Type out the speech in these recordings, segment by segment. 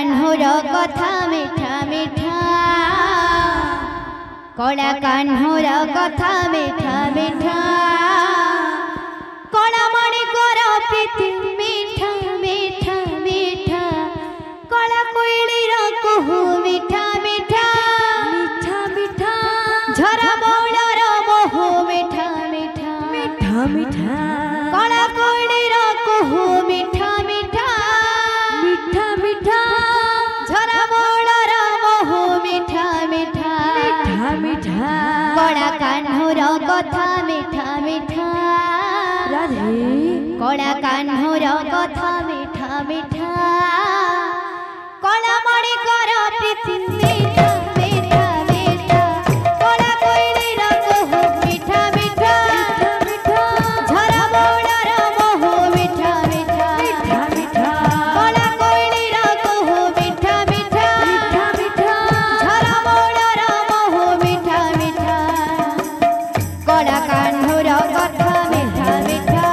कान्हर कथा मिठा मिठा कला कान्हर कथा मिठा मिठा कला मणिकर प्रीति मिठा मिठा मिठा कला कोइलीर कुहू मिठा मिठा मिठा मिठा झरा बौलर महू मिठा मिठा मिठा मिठा कला कोइलीर कुहू मिठा मिठा मिठा मिठा झरा बौलर महू मिठा मिठा मिठा मिठा कला कान्हर कथा मिठा मिठा राधे कला कान्हर कथा मिठा मिठा कला मणिकर प्रीति मिठा मिठा मिठा कला कोइलीर कुहू मिठा मिठा मिठा झरा बौलर महू मिठा मिठा मिठा मिठा कला कोइलीर कुहू मिठा मिठा मिठा मिठा झरा बौलर महू मिठा मिठा कला कान्हर कथा मिठा मिठा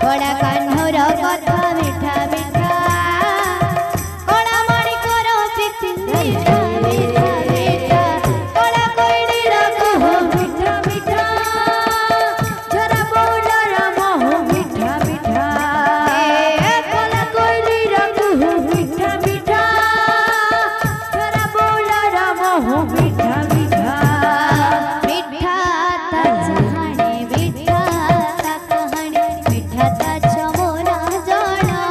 कला कान्हर कथा मिठा मिठा कला मणिकर प्रीति मिठा मिठा मिठा कला कोइलीर कुहू मिठा मिठा झरा बौलर महू मिठा मिठा कला कोइलीर कुहू मिठा मिठा झरा बौलर महू मिठा मिठा मिठा ता जहाने मिठा ता कहानी मिठा ता चमोना जना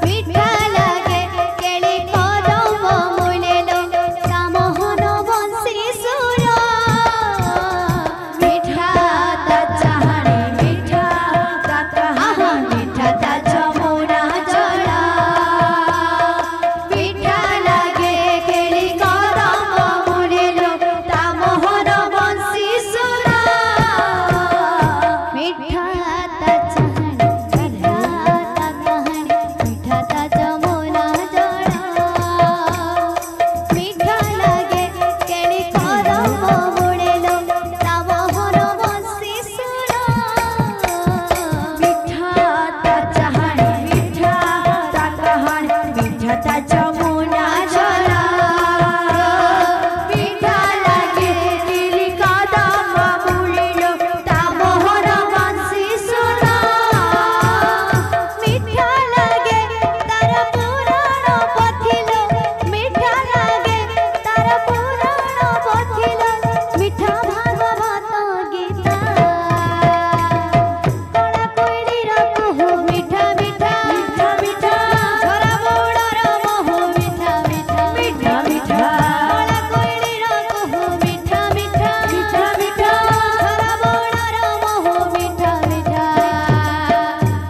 मिठा लागे केली कदम मुलेलो ता मोहन बंसी सुर मिठा ता जहाने मिठा ता कहानी मिठा ता चमोना जना मिठा लागे केली कदम मुलेलो ता मोहन बंसी सुर मिठा ता जहाने मिठा ता कहानी मिठा ता चमोना जना मिठा लागे केली कदम मुलेलो ता मोहन बंसी सुर मिठा ता जहाने मिठा ता कहानी मिठा ता चमोना जना मिठा लागे केली कदम मुलेलो ता मोहन बंसी सुर मिठा लागे तार पुराण पथिलो मिठा लागे तार पुराण पथिलो मिठा भागवत गीता कला कोइलीर कुहू मिठा मिठा मिठा मिठा झरा बौलर महू मिठा मिठा मिठा मिठा कला कोइलीर कुहू मिठा मिठा मिठा मिठा झरा बौलर महू मिठा मिठा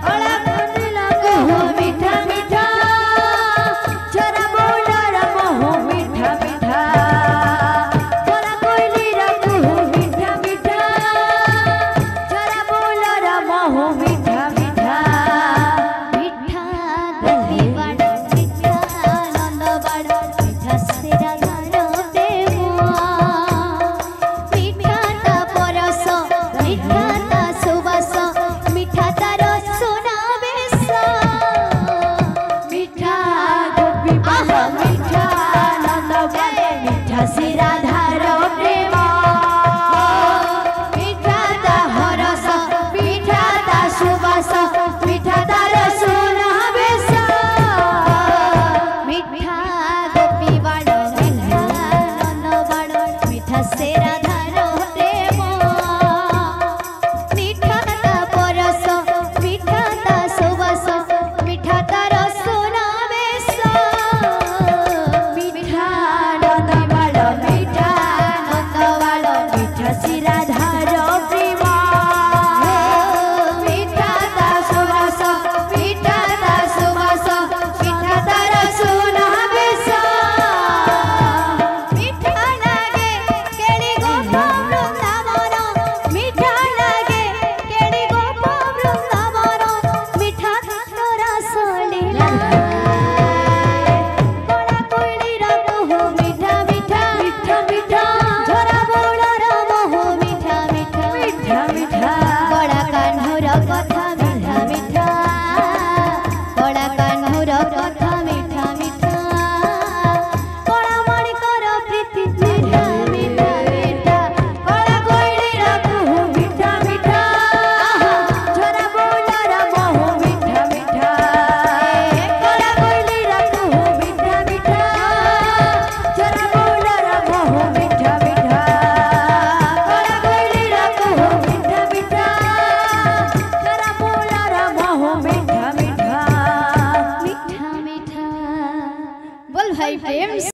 कला कोइलीर कुहू मिठा मिठा झरा बौलर महू मिठा मिठा कला कोइलीर कुहू मिठा मिठा झरा बौलर महू मिठा मिठा मिठा गोपी बाड़ मिठा आनंद बाड़ मिठा सेरा गान प्रेम मिठा ता परस मिठा ता सुबास मिठा तार सुनावेश मिठा गोपी बाड़ मिठा आनंद बाड़ मिठा सेरा धार प्रेम मिठा ता हरस मिठा ता सुबास मिठा तार सुनावेश मिठा गोपी बाड़ मिठा आनंद बाड़ मिठा सेरा